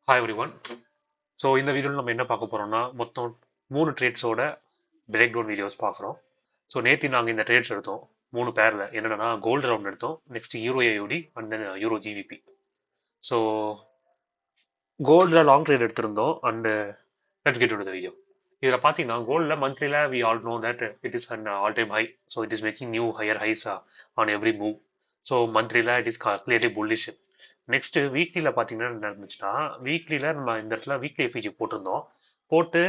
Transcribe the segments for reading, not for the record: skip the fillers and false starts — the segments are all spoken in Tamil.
Hi every one. ஸோ இந்த வீடியோவில் நம்ம என்ன பார்க்க போகிறோம்னா மொத்தம் 3 ட்ரேட்ஸோட பிரேக் டவுன் வீடியோஸ் பார்க்குறோம். ஸோ நேற்று நாங்கள் இந்த ட்ரேட்ஸ் எடுத்தோம் 3 பேரில். என்னென்னா கோல்டு ரவுண்ட் எடுத்தோம், next euro AUD and then euro GBP. So கோல்டில் லாங் ட்ரேட் எடுத்திருந்தோம் and let's get to the video. இதில் பார்த்தீங்கன்னா கோல்டில் மந்த்லியில் we all know that it is an all time high. So it is making new higher highs on every move. So மந்த்லியில் it is clearly bullish. Next வீக்லியில் பார்த்தீங்கன்னா என்ன நடந்துச்சுன்னா, வீக்லியில் நம்ம இந்த இடத்துல வீக்லி எஃபிஜி போட்டிருந்தோம். போட்டு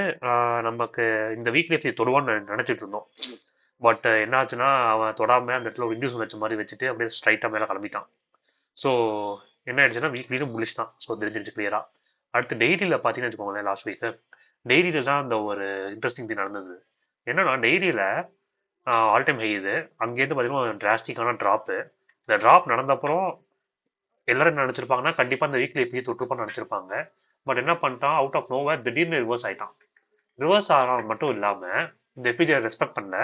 நமக்கு இந்த வீக்லி எஃபிஜி தொடுவான்னு நினச்சிட்டு இருந்தோம். பட் என்ன ஆச்சுன்னா, அவன் தொடாமல் அந்த இடத்துல ஒரு இன்டியூஸ் வச்ச மாதிரி வச்சுட்டு அப்படியே ஸ்ட்ரைட்டாக மேலே கிளம்பிட்டான். ஸோ என்ன ஆயிடுச்சுன்னா வீக்லியும் புல்லிஷ் தான். ஸோ தெரிஞ்சிருச்சு கிளியராக. அடுத்து டெய்லியில் பார்த்தீங்கன்னு வச்சுக்கோங்களேன், லாஸ்ட் வீக்கு டெய்லியில் தான் அந்த ஒரு இன்ட்ரெஸ்டிங் திங் நடந்தது. என்னன்னா டெய்லியில் ஆல் டைம் ஹை இது. அங்கேருந்து பார்த்தீங்கன்னா டிராஸ்டிக்கான ட்ராப்பு. இந்த ட்ராப் நடந்தப்புறம் எல்லாரும் என்ன நினச்சிருப்பாங்கன்னா கண்டிப்பாக இந்த வீக்லி எஃபிஜி தொட்டுப்பான்னு நினச்சிருப்பாங்க. பட் என்ன பண்ணிட்டான், அவுட் ஆஃப் நோவேர் திடீர்னு ரிவர்ஸ் ஆகிட்டான். ரிவர்ஸ் ஆனால் மட்டும் இல்லாமல் இந்த எஃபிஜியை ரெஸ்பெக்ட் பண்ணல.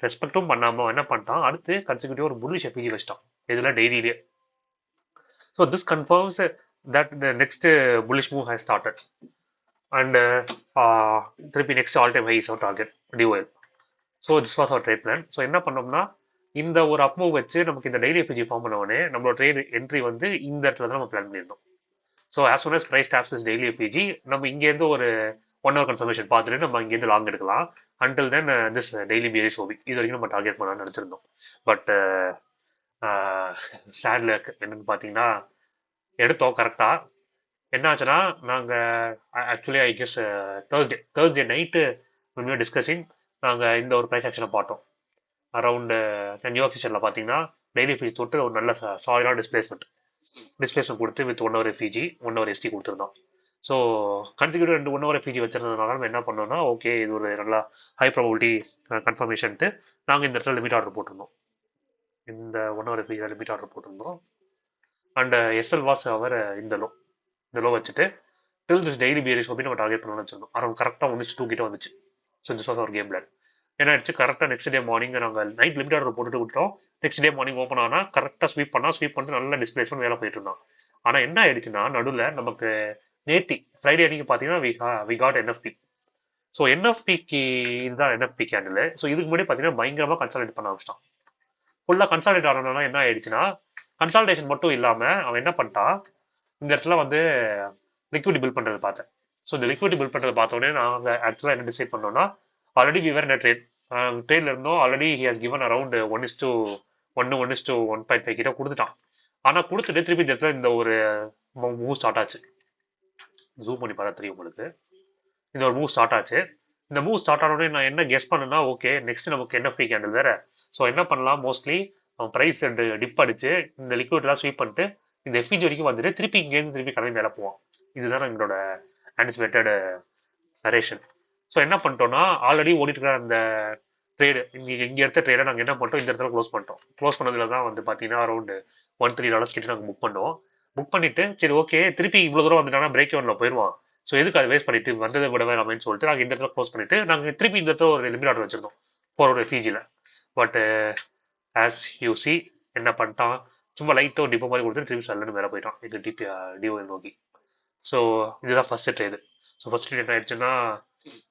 ரெஸ்பெக்டும் பண்ணாமல் என்ன பண்ணிட்டான், அடுத்து கன்சிக்யூட்டிவ் ஒரு புல்லிஷ் எஃபிஜி வச்சிட்டான் இதில் டெய்லியிலே. So this confirms that the next bullish move has started and திருப்பி next all time high is our target DOL. So this was our trade plan. So என்ன பண்ணோம்னா, இந்த ஒரு அப் மூவ் வச்சு நமக்கு இந்த டெய்லி எஃபிஜி ஃபார்ம் பண்ணவொடனே நம்மளோட ட்ரேட் என்ட்ரி வந்து இந்த இடத்துல தான் நம்ம பிளான் பண்ணியிருந்தோம். So as soon as price taps is daily FVG, நம்ம இங்கேருந்து ஒரு 1 hour கன்ஃபர்மேஷன் பார்த்துட்டு நம்ம இங்கேருந்து லாங் எடுக்கலாம். Until then this daily bearish OB இது வரைக்கும் நம்ம டார்கெட் பண்ணலாம்னு நினச்சிருந்தோம். பட் சேட்ல என்னன்னு பார்த்தீங்கன்னா, எடுத்தோம் கரெக்டாக. என்ன ஆச்சுன்னா, நாங்கள் actually I guess Thursday night discussing நாங்கள் இந்த ஒரு ப்ரைஸ் ஆக்ஷனை பார்த்தோம். அரௌண்டு நியூயார்க் செஷனில் பார்த்தீங்கன்னா டெய்லி எஃபிஜி தொட்டு ஒரு நல்ல சாலிடான டிஸ்பிளேஸ்மெண்ட் கொடுத்து with 1 hour FVG 1 hour ST கொடுத்துருந்தோம். ஸோ கன்சிக்யூட்டிவ் 1 hour எஃபிஜி வச்சிருந்ததுனால நம்ம என்ன பண்ணோம்னா, ஓகே இது ஒரு நல்லா ஹை ப்ராபபிலிட்டி கன்ஃபர்மேஷன்ட்டு நாங்கள் இந்த இடத்துல லிமிட் ஆர்டர் போட்டிருந்தோம். இந்த 1 hour எஃபிஜி லிமிட் ஆர்டர் போட்டிருந்தோம். அண்ட் எஸ்எல் வாஸ் அவர் இந்த லோ வச்சுட்டு till this daily bearish OB நம்ம டார்கெட் பண்ணணும்னு வச்சிருந்தோம். அரௌண்ட் கரெக்டாக 1:2 கிட்ட வந்துச்சு. So this was our game plan. என்ன ஆயிடுச்சு, கரெக்டாக நெக்ஸ்ட் டே மார்னிங் நாங்கள் நைட் லிமிட் ஆர்டர் போட்டுட்டு விட்டோம். நெக்ஸ்ட் டே மார்னிங் ஓப்பன் ஆனால் கரெக்டாக ஸ்வீப் பண்ணிட்டு நல்ல டிஸ்பிளேஸ்மெண்ட் வேலை போயிட்டு இருந்தான். ஆனால் என்ன ஆயிடுச்சுன்னா, நடுவில் நமக்கு நேத்தி ஃப்ரைடே அன்னைக்கு பார்த்தீங்கன்னா வி காட் என்எஃப்பி. ஸோ என்எஃப்பிக்கு இதுதான் என்எஃப்பி கேண்டில். ஸோ இதுக்கு முன்னாடி பார்த்தீங்கன்னா பயங்கரமாக கன்சால்டேட் பண்ண ஆரம்பிச்சிட்டான். ஃபுல்லாக கன்சால்டேட் ஆனதுனால என்ன ஆயிடுச்சுன்னா, கன்சால்டேஷன் மட்டும் இல்லாமல் அவன் என்ன பண்ணிட்டான், இந்த இடத்துல வந்து லிக்விடி பில்ட் பண்ணுறது பார்த்தேன். ஸோ இந்த லிக்விடி பில்ட் பண்ணுறது பார்த்தோன்னே நாங்கள் ஆக்சுவலாக என்ன டிசைட் பண்ணோம்னா, already we were in trade ட்ரேட்ல இருந்தோம். Already he has given around 1:1:1.5 கிட்ட கொடுத்துட்டான். ஆனால் கொடுத்துட்டு திருப்பி இந்த இடத்துல இந்த ஒரு மூவ் ஸ்டார்ட் ஆச்சு. ஜூம் பண்ணி பார்த்தா தெரியும் உங்களுக்கு. இந்த ஒரு மூவ் ஸ்டார்ட் ஆச்சு. இந்த மூவ் ஸ்டார்ட் ஆனோடனே நான் என்ன கெஸ் பண்ணேன்னா, ஓகே நெக்ஸ்ட் நமக்கு என்ன ஃப்ரீ கேண்டில் வேற. ஸோ என்ன பண்ணலாம், மோஸ்ட்லி ப்ரைஸ் டிப் அடிச்சு இந்த லிக்விட்லாம் ஸ்வீப் பண்ணிட்டு இந்த எஃபிஜி வரைக்கும் வந்துட்டு திருப்பி இங்கேருந்து திருப்பி கிளம்பி மேலே போவான். இதுதான் எங்களோட ஆன்டிசிபேட்டட் நரேஷன். ஸோ என்ன பண்ணிட்டோம்னா, ஆல்ரெடி ஓடிட்டு இருக்கிற அந்த ட்ரேடு இங்கே எடுத்த ட்ரேடை நாங்கள் என்ன பண்ணிட்டோம், இந்த இடத்துல க்ளோஸ் பண்ணிட்டோம். க்ளோஸ் பண்ணதில் தான் வந்து பார்த்தீங்கன்னா அரௌண்ட் $130 கிட்ட நாங்கள் புக் பண்ணுவோம். புக் பண்ணிட்டு சரி ஓகே திருப்பி இவ்வளோ தூரம் வந்துட்டாங்கன்னா பிரேக் எவனில் போயிடுவான். ஸோ எதுக்கு அதை வேஸ்ட் பண்ணிட்டு வந்ததை விடவே அப்படின்னு சொல்லிட்டு நாங்கள் இந்த இடத்துல க்ளோஸ் பண்ணிட்டு நாங்கள் திருப்பி இந்த இடத்துல ஒரு லிமிட் ஆர்டர் வச்சிருந்தோம் 4 hour எஃபிஜியில். பட் ஆஸ் யூ சி என்ன பண்ணிட்டான், சும்மா லைட்டாக ஒரு டிப்போ மாதிரி கொடுத்துட்டு திருப்பி சல்லுன்னு மேலே போயிட்டான் எங்கள் டிஓஎல் நோக்கி. ஸோ இதுதான் first trade. So first trade என்ன ஆயிடுச்சுன்னா,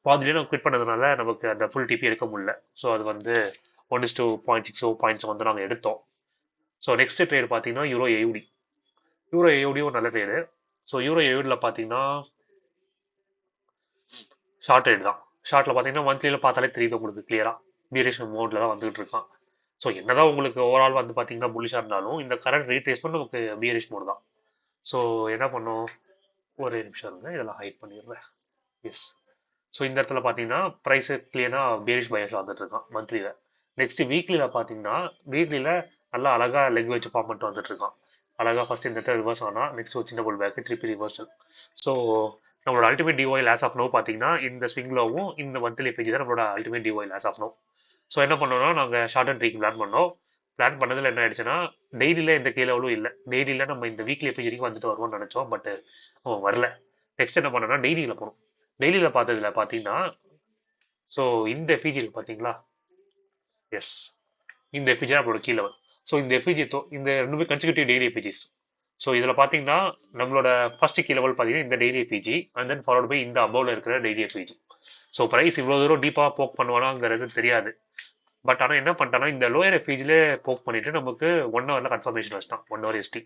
பாதிலே நம்ம குவிட் பண்ணதுனால நமக்கு அந்த ஃபுல் டிபி எடுக்க முடியல. ஸோ அது வந்து 1:0.6 பாயிண்ட்ஸ் வந்து நாங்கள் எடுத்தோம். ஸோ நெக்ஸ்ட் ட்ரேட் பார்த்தீங்கன்னா யூரோ ஏயுடி. யூரோ ஏயுடி ஒரு நல்ல ட்ரேடு. ஸோ யூரோ ஏயுடியில் பார்த்தீங்கன்னா ஷார்ட் ட்ரேட் தான். ஷார்ட்டில் பார்த்தீங்கன்னா மந்த்லியில் பார்த்தாலே தெரியுது உங்களுக்கு கிளியராக பியரிஷ் மோட்ல தான் வந்துகிட்டு இருக்கான். ஸோ என்னதான் உங்களுக்கு ஓவரால் வந்து பார்த்தீங்கன்னா புல்லிஷாக இருந்தாலும் இந்த கரண்ட் ரீட்ரேஸ்மெண்ட் நமக்கு பியரிஷ் மோட் தான். ஸோ என்ன பண்ணோம், ஒரே நிமிஷம் இருங்க, இதெல்லாம் ஹைட் பண்ணிடுறேன். எஸ். ஸோ இந்த இடத்துல பார்த்தீங்கன்னா ப்ரைஸு கிளியராக பேரிஷ் பயஸில் வந்துட்டு இருக்கான் மந்த்லியில். நெக்ஸ்ட் வீக்லியில் பார்த்தீங்கன்னா வீக்லியில் நல்லா அழகாக லெக் வச்சு ஃபார்ம் பண்ணிட்டு வந்துட்டு இருக்கான். அழகாக ஃபர்ஸ்ட் இந்த இடத்துல ரிவர்ஸ் ஆனால் நெக்ஸ்ட் ஒரு சின்ன புல் பேக்கு திருப்பி ரிவர்சல். ஸோ நம்மளோட ultimate DOL as of now பார்த்தீங்கன்னா இந்த ஸ்விங்லோவும் இந்த மந்த்லி எஃபிஜி தான் நம்மளோட ultimate DOL as of now. So என்ன பண்ணோம்னா, நாங்கள் ஷார்ட் அண்ட் ட்ரீக்கு பிளான் பண்ணோம். பிளான் பண்ணதில் என்ன ஆயிடுச்சுன்னா, டெய்லியில் இந்த கீழவளும் இல்லை. டெய்லியில் நம்ம இந்த வீக்லி எஃபிஜி வரைக்கும் வந்துட்டு வருவோம்னு நினச்சோம். பட் வரல. நெக்ஸ்ட் என்ன பண்ணோம்னா டெய்லியில் போகணும். டெய்லியில் பார்த்ததுல பார்த்தீங்கன்னா, ஸோ இந்த எஃபிஜி இருக்கு பார்த்தீங்களா, எஸ் இந்த எஃபிஜி தான் நம்மளோட கீ லெவல். ஸோ இந்த எஃபிஜி இந்த 2 கன்சிக்யூட்டிவ் டெய்லி எஃபிஜிஸ். ஸோ இதில் பார்த்தீங்கன்னா நம்மளோட ஃபர்ஸ்ட் கீ லெவல் பார்த்தீங்கன்னா இந்த daily FVG and then followed by இந்த அபோவில் இருக்கிற டெய்லி எஃபிஜி. ஸோ ப்ரைஸ் இவ்வளோ தூரம் டீப்பாக போக் பண்ணுவானாங்கிறது தெரியாது. பட் ஆனால் என்ன பண்ணிட்டான்னா இந்த லோயர் எஃபிஜிலே போக் பண்ணிட்டு நமக்கு 1 ஹவரில் கன்ஃபர்மேஷன் வச்சுட்டான் 1 hour ST.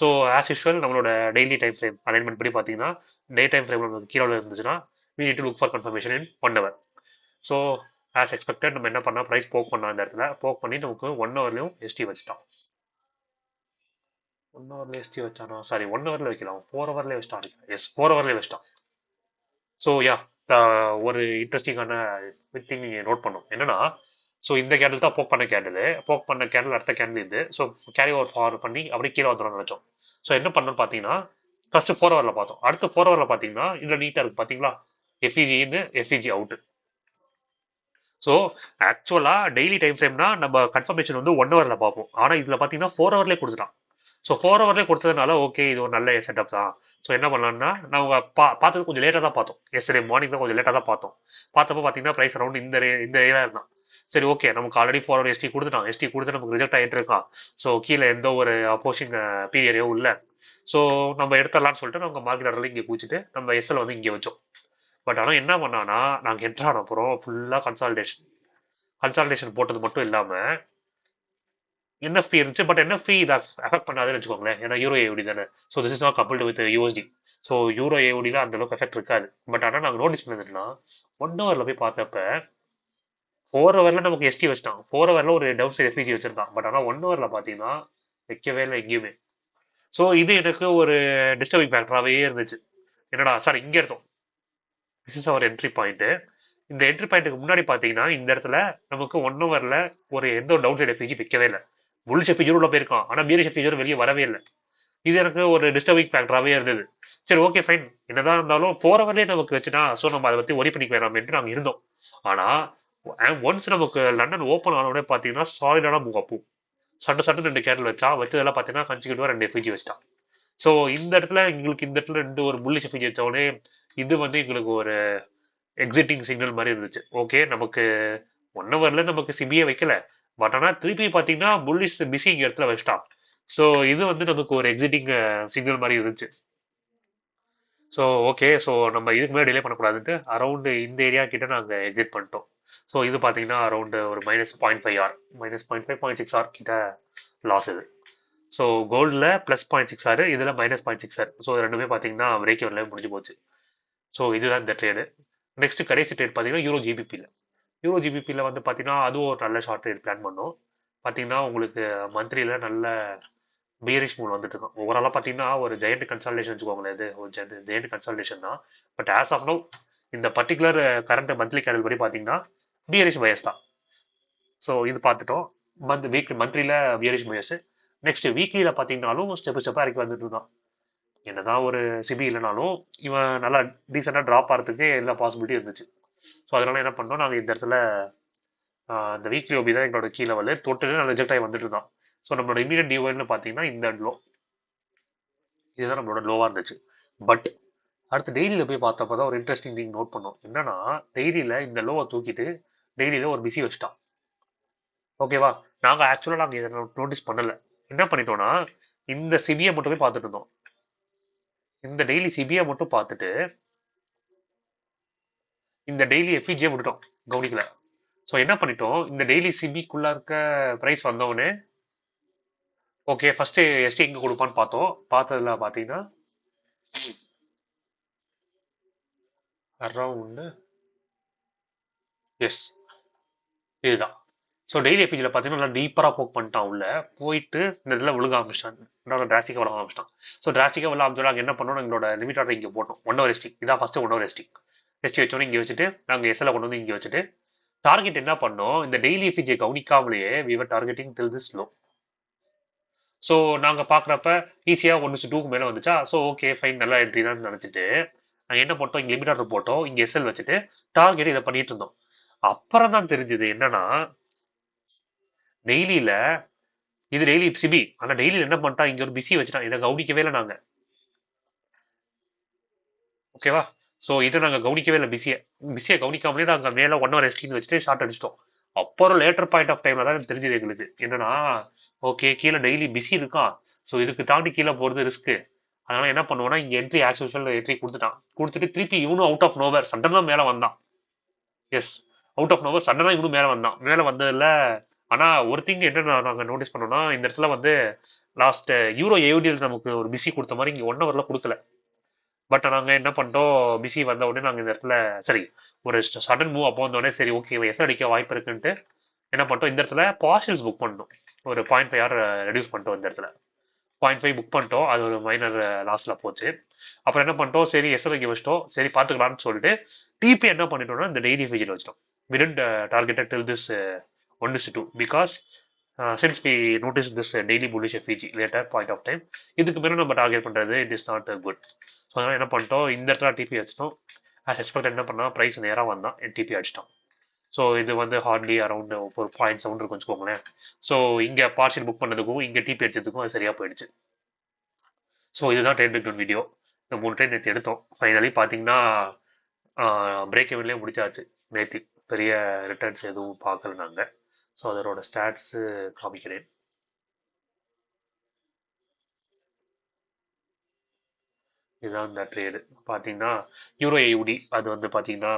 So as usual நம்மளோட டெய்லி டைம் ஃப்ரேம் அலைன்மெண்ட் படி பார்த்தீங்கன்னா டே டைம் ஃப்ரேம் நமக்கு கீழே இருந்துச்சுன்னா we need to look for confirmation in 1 hour. So as expected நம்ம என்ன பண்ணால் ப்ரைஸ் போக் பண்ணோம் அந்த இடத்துல போக் பண்ணி நமக்கு 1 ஹவர்லையும் எஸ்டி வச்சுட்டான். 1 ஹவர்ல எஸ்டி வச்சானா சாரி 1 ஹவர்ல வைக்கலாம் 4 ஹவர்லேயே வச்சுட்டான். எஸ் 4 ஹவர்லேயே வச்சுட்டான். ஸோ யா ஒரு இன்ட்ரெஸ்டிங்கான திங் நீங்கள் நோட் பண்ணும் என்னன்னா ஸோ இந்த கேண்டில் தான் போக் பண்ண கேண்டில் அடுத்த கேண்டில் இது. ஸோ கேரி ஓவர் ஃபார்வர்ட் பண்ணி அப்படியே கீழே வந்துடும் நினச்சோம். ஸோ என்ன பண்ணோம்னு பார்த்தீங்கன்னா ஃபர்ஸ்ட் 4 ஹவரில் பார்த்தோம். அடுத்த 4 ஹவரில் பார்த்தீங்கன்னா இதில் நீட்டாக இருக்குது பார்த்தீங்களா எஃப்இஜி அவுட். ஸோ ஆக்சுவலாக டெய்லி டைம் ஃப்ரேம்னா நம்ம கன்ஃபர்மேஷன் வந்து 1 ஹவரில் பார்ப்போம். ஆனால் இதில் பார்த்தீங்கன்னா 4 ஹவர்லேயே கொடுத்துட்டான். ஸோ 4 ஹவர்லேயே கொடுத்ததுனால ஓகே இது ஒரு நல்ல செட்டப் தான். ஸோ என்ன பண்ணலாம்னா நம்ம பார்த்தது கொஞ்சம் லேட்டாக தான் பார்த்தோம். எஸ்டர்டே மார்னிங் தான் கொஞ்சம் லேட்டாக தான் பார்த்தோம். பார்த்தப்போ பார்த்தீங்கன்னா ப்ரைஸ் அரௌண்ட் இந்த ஏரியா இருந்தான். சரி ஓகே நமக்கு ஆல்ரெடி 4 ஹவர் எஸ்டி கொடுத்துட்டான். எஸ்டி கொடுத்து நமக்கு ரிஜெக்ட் ஆகிட்டு இருக்கான். ஸோ கீழே எந்த ஒரு அப்போசிங் பீரியடோ இல்லை. ஸோ நம்ம எடுத்துடலாம்னு சொல்லிட்டு நம்ம மார்க்கெட் ஆர்டரில் இங்கே குடிச்சிட்டு நம்ம எஸ்எல் வந்து இங்கே வச்சோம். பட் ஆனால் என்ன பண்ணான்னா நாங்கள் என்ட்ரு ஆன அப்புறம் ஃபுல்லாக கன்சால்டேஷன் போட்டது மட்டும் இல்லாமல் என்எஃப்டி இருந்துச்சு. பட் என்எஃப்டி இதை அஃபெக்ட் பண்ணாதுன்னு வச்சுக்கோங்களேன். ஏன்னா யூரோ ஏஓடி தானே. So this is not coupled with USD. So euro ஏஓடியில் அந்த அளவுக்கு எஃபெக்ட் இருக்காது. பட் ஆனால் நாங்கள் நோட்டீஸ் பண்ணதுன்னா 1 ஹவரில் போய் பார்த்தப்ப 4 ஹவரில் நமக்கு எஸ்டி வச்சிட்டான். 4 ஹவரில் ஒரு டவுன் சைட் எஃபிஜி வச்சிருந்தான். பட் ஆனால் 1 ஹவரில் பார்த்தீங்கன்னா வைக்கவே இல்லை எங்கேயுமே. ஸோ இது எனக்கு ஒரு டிஸ்டர்பிங் ஃபேக்டராகவே இருந்துச்சு. என்னடா சார் இங்கே எடுத்தோம். This is our entry point. இந்த என்ட்ரி பாயிண்ட்டுக்கு முன்னாடி பார்த்தீங்கன்னா இந்த இடத்துல நமக்கு 1 ஹவரில் ஒரு எந்த ஒரு டவுன் சைட் எஃபிஜி வைக்கவே இல்லை. புல்லிஷ் எஃபிஜர் உள்ள போயிருக்கான். ஆனால் பீரிஷ் எஃபிஜர் வெளியே வரவே இல்லை. இது எனக்கு ஒரு டிஸ்டர்பிங் ஃபேக்டராகவே இருந்தது. சரி ஓகே ஃபைன் என்னதான் இருந்தாலும் 4 ஹவர்லேயே நமக்கு வச்சுனா ஸோ நம்ம அதை பற்றி ஒரி பண்ணிக்க வேணாம்னு நாங்கள் இருந்தோம். ஆனால் ஒன்ஸ் நமக்கு லண்டன் ஓப்பன் ஆனோடனே பார்த்தீங்கன்னா சாலிடான மூவ் அப்பும் சட்டு 2 கேண்டில் வச்சதெல்லாம் பார்த்தீங்கன்னா கன்சிக்யூட்டிவாக 2 எஃபிஜி வச்சிட்டான். ஸோ இந்த இடத்துல எங்களுக்கு இந்த இடத்துல 2 ஒரு புல்லிஷ் எஃபிஜி வச்சோடனே இது வந்து எங்களுக்கு ஒரு எக்ஸிட்டிங் சிக்னல் மாதிரி இருந்துச்சு. ஓகே நமக்கு 1 ஹவரில் நமக்கு சிபியே வைக்கல. பட் ஆனால் திருப்பி பார்த்தீங்கன்னா புல்லிஷ் பிஸி இங்கே இடத்துல வச்சிட்டான். ஸோ இது வந்து நமக்கு ஒரு எக்ஸிட்டிங் சிக்னல் மாதிரி இருந்துச்சு. ஸோ ஓகே ஸோ நம்ம இதுக்கு மேலே டிலே பண்ணக்கூடாதுன்ட்டு அரௌண்டு இந்த ஏரியா கிட்ட நாங்கள் எக்ஸிட் பண்ணிட்டோம். ஸோ இது பார்த்தீங்கன்னா அரௌண்டு ஒரு -0.5 ஆர் -0.5 ஆர் கிட்ட லாஸ் இது. ஸோ கோல்டில் +0.6 ஆர் இதில் -0.6 ஆர். ஸோ ரெண்டுமே பார்த்தீங்கன்னா பிரேக் எவரில் முடிஞ்சு போச்சு. ஸோ இதுதான் இந்த ட்ரேடு. நெக்ஸ்ட் கடைசி ட்ரேட் பார்த்தீங்கன்னா யூரோ ஜிபிபியில் வந்து பார்த்தீங்கன்னா அதுவும் ஒரு நல்ல ஷார்ட் ட்ரேட் பிளான் பண்ணோம். பார்த்தீங்கன்னா உங்களுக்கு மந்த்லியில் நல்ல பியரிஷ் மூவ் வந்துட்டு இருக்கும். ஓவராலாக பார்த்தீங்கன்னா ஒரு ஜெயண்ட் கன்சல்டேஷன் வச்சுக்கோங்களேன். இது ஒரு ஜெயண்ட் கன்சல்டேஷன் தான். பட் ஆஸ் ஆஃப் நோ இந்த பர்டிகுலர் கரண்ட் மந்த்லி கேண்டல் படி பார்த்தீங்கன்னா பியரிஷ் பயஸ் தான். ஸோ இது பார்த்துட்டோம். மந்த்லியில் பியரிஷ் பயஸ். நெக்ஸ்ட் வீக்லியில் பார்த்தீங்கன்னாலும் ஸ்டெப்பாக இறக்கி வந்துட்டு இருந்தான். என்னதான் ஒரு சிபி இல்லைனாலும் இவன் நல்லா டீசெண்டாக ட்ராப் ஆகிறதுக்கு எல்லா பாசிபிலிட்டி இருந்துச்சு. ஸோ அதனால என்ன பண்ணோம் நாங்கள் இந்த இடத்துல இந்த வீக்லி ஓபி தான் எங்களோட கீ லெவலு தொட்டு நான் ரிஜெக்ட் ஆகி வந்துட்டு இருந்தான். ஸோ நம்மளோட இமீடியட் டியூன்னு பார்த்தீங்கன்னா இந்த லோ இதுதான் நம்மளோட லோவாக இருந்துச்சு. பட் அடுத்து டெய்லியில் போய் பார்த்தப்போ தான் ஒரு இன்ட்ரெஸ்டிங் திங் நோட் பண்ணோம். என்னன்னா டெய்லியில் இந்த லோவை தூக்கிட்டு டெய்லியில் ஒரு பிஸி வச்சுட்டான். ஓகேவா நாங்கள் ஆக்சுவலாக இதை நோட்டீஸ் பண்ணலை. என்ன பண்ணிட்டோம்னா இந்த சிபியை மட்டுமே பார்த்துட்டு இருந்தோம். இந்த டெய்லி சிபியை மட்டும் பார்த்துட்டு இந்த டெய்லி எஃபிஜியை விட்டுட்டோம் கவனிக்கல. ஸோ என்ன பண்ணிட்டோம் இந்த டெய்லி சிபிக்குள்ளே இருக்க ப்ரைஸ் வந்தவொடனே ஓகே ஃபஸ்ட்டு எஸ்டி எங்கே கொடுப்பான்னு பார்த்ததுல பார்த்தீங்கன்னா அரௌண்டு எஸ் இதுதான். ஸோ டெய்லி எஃபிஜியில் பார்த்தீங்கன்னா நல்லா டீப்பராக போக் பண்ணிட்டான். உள்ள போயிட்டு இந்த இதில் விழுக ஆரம்பிச்சிட்டான். இன்னொரு டிராஸ்டிக்காக விழ ஆரம்பிச்சிட்டான். ஸோ டிராஸ்டிக்காக விழ ஆரம்பிச்சோம். நாங்கள் என்ன பண்ணோம் எங்களோட லிமிட் ஆர்டர் இங்கே போட்டோம் 1 ஹவர் எஸ்டி. இதான் ஃபஸ்ட்டு 1 ஹவர் எஸ்டி வச்சோன்னே இங்கே வச்சுட்டு நாங்கள் எஸ்எல்ல கொண்டு வந்து இங்கே வச்சுட்டு டார்கெட் என்ன பண்ணோம் இந்த டெய்லி எஃபிஜியை கவனிக்காமலேயே we were targeting till this low. So நாங்கள் பார்க்குறப்ப ஈஸியாக 1:2க்கு மேலே வந்துச்சா. ஸோ ஓகே ஃபைன் நல்லா என்ட்ரி தான் நினச்சிட்டு நாங்கள் என்ன போட்டோம் இங்கே லிமிட் ஆர்டர் போட்டோம் இங்கே எஸ்எல் வச்சுட்டு டார்கெட் இதை பண்ணிட்டு இருந்தோம். அப்புறம் தான் தெரிஞ்சுது என்னன்னா டெய்லியில் இது டெய்லி சிபி ஆனால் டெய்லியில் என்ன பண்ணிட்டா இங்கே ஒரு பிஸி வச்சுட்டான். இதை கவனிக்கவே இல்லை நாங்கள். ஓகேவா ஸோ இதை நாங்கள் கவனிக்கவே இல்லை. பிஸியை கவனிக்காமலே நாங்கள் மேலே 1 ஹவர் எஸ்டின்னு வச்சுட்டு ஷார்ட் அடிச்சிட்டோம். அப்புறம் லேட்டர் பாயிண்ட் ஆஃப் டைம்ல தான் தெரிஞ்சது எங்களுக்கு என்னன்னா, ஓகே கீழே டெய்லி பிஸி இருக்கான். ஸோ இதுக்கு தாண்டி கீழே போறது ரிஸ்க். அதனால என்ன பண்ணுவோம்னா இங்க என்ட்ரி ஆஸ் யூஷுவல் என்ட்ரி கொடுத்துட்டான். கொடுத்துட்டு திருப்பி இவனும் அவுட் ஆஃப் நோவர் சடனா மேல வந்தான். எஸ், அவுட் ஆஃப் நோவர் சடனா இவனும் மேல வந்தான். மேல வந்ததுல ஆனா ஒரு திங் என்ன நாங்க நோட்டீஸ் பண்ணோம்னா இந்த இடத்துல வந்து லாஸ்ட் யூரோ ஏடிஎல் நமக்கு ஒரு பிஸி கொடுத்த மாதிரி இங்க 1 ஹவர்ல கொடுக்கல. பட் நாங்கள் என்ன பண்ணிட்டோம், பிசி வந்த உடனே நாங்கள் இந்த இடத்துல சரி ஒரு சடன் மூவ் அப்போ வந்தோடனே சரி ஓகே எஸ் அடிக்க வாய்ப்பு இருக்குன்ட்டு என்ன பண்ணிட்டோம், இந்த இடத்துல பார்சல்ஸ் புக் பண்ணோம். ஒரு 0.5 ரெடியூஸ் பண்ணிட்டோம். இந்த இடத்துல 0.5 புக் பண்ணிட்டோம். அது ஒரு மைனர் லாஸ்ல போச்சு. அப்புறம் என்ன பண்ணிட்டோம், சரி எஸ்எல்ஐக்கு வச்சிட்டோம். சரி பார்த்துக்கலாம்னு சொல்லிட்டு டிபி என்ன பண்ணிட்டோம்னா இந்த டெய்லி ஃபீஜில் வச்சிட்டோம். we didn't targeted till this 1:2 because since we noticed this daily bullish FEG later point of time, இதுக்கு மேலே நம்ம டார்கெட் பண்றது it is not good. So அதனால என்ன பண்ணிட்டோம், இந்த இடத்துல டிபி வச்சிட்டோம். ஆஸ் எக்ஸ்பெக்ட் என்ன பண்ணா ப்ரைஸ் நேராக வந்தான் டிபி அடிச்சிட்டோம். ஸோ இது வந்து ஹார்ட்லி அரௌண்ட் ஒரு 0.7 இருக்கும் வச்சுக்கோங்களேன். ஸோ இங்கே பார்சல் புக் பண்ணதுக்கும் இங்கே டிபி அடிச்சதுக்கும் அது சரியாக போயிடுச்சு. ஸோ இதுதான் ட்ரேட் பிரேக் டவுன் வீடியோ. இந்த 3 ட்ரேட் நேற்று எடுத்தோம். ஃபைனலி பார்த்தீங்கன்னா பிரேக் எவன்லேயே முடிச்சாச்சு நேற்று. பெரிய ரிட்டர்ன்ஸ் எதுவும் பார்க்கல நாங்கள். ஸோ அதோட ஸ்டாட்ஸு காமிக்கிறேன். இதுதான் இந்த ட்ரேடு பார்த்தீங்கன்னா யூரோ ஏயுடி அது வந்து பார்த்தீங்கன்னா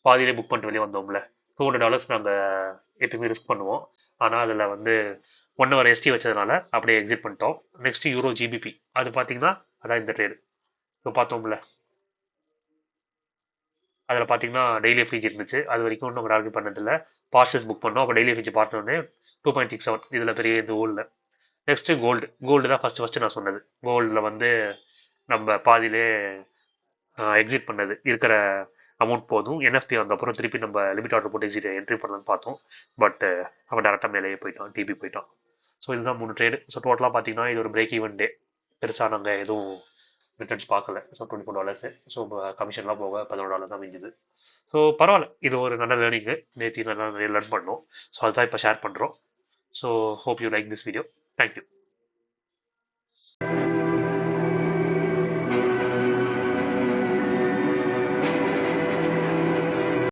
பாதியிலே புக் பண்ணிட்டு வெளியே வந்தோம்ல. $200 நாங்கள் எப்பயுமே ரிஸ்க் பண்ணுவோம். ஆனால் அதில் வந்து 1 ஹவர் எஸ்டி வச்சதுனால அப்படியே எக்ஸிட் பண்ணிட்டோம். நெக்ஸ்ட் யூரோ ஜிபிபி அது பார்த்தீங்கன்னா அதான் இந்த ட்ரேடு இப்போ பார்த்தோம்ல. அதில் பார்த்தீங்கன்னா டெய்லி எஃபிஜி இருந்துச்சு. அது வரைக்கும் நம்ம டார்கெட் பண்ணதில்லை. பார்சல்ஸ் புக் பண்ணோம். அப்போ டெய்லி எஃபிஜி பார்த்தோன்னே 2.67 இதில் பெரிய இது இல்லை. நெக்ஸ்ட்டு கோல்டு தான் ஃபஸ்ட்டு நான் சொன்னது. கோல்டில் வந்து நம்ம பாதியிலே எக்ஸிட் பண்ணது இருக்கிற அமௌண்ட் போதும். என்எஃப்டி வந்தப்பறம் திருப்பி நம்ம லிமிட் ஆர்டர் போட்டு எக்ஸிட் என்ட்ரி பண்ணலான்னு பார்த்தோம். பட் அவன் டேரெக்டாக மேலேயே போயிட்டான், டிபி போயிட்டான். ஸோ இதுதான் 3 ட்ரேடு. ஸோ டோட்டலாக பார்த்தீங்கன்னா இது ஒரு பிரேக் ஈவன் டே. பெருசாக நாங்கள் எதுவும் ரிட்டர்ன்ஸ் பார்க்கல. ஸோ $24. ஸோ கமிஷன்லாம் போக $11 தான் மிஞ்சுது. ஸோ பரவாயில்ல, இது ஒரு நல்ல லேர்னிங்கு. நேற்று நல்லா லேர்ன் பண்ணோம். ஸோ அதுதான் இப்போ ஷேர் பண்ணுறோம். So hope you like this video. Thank you.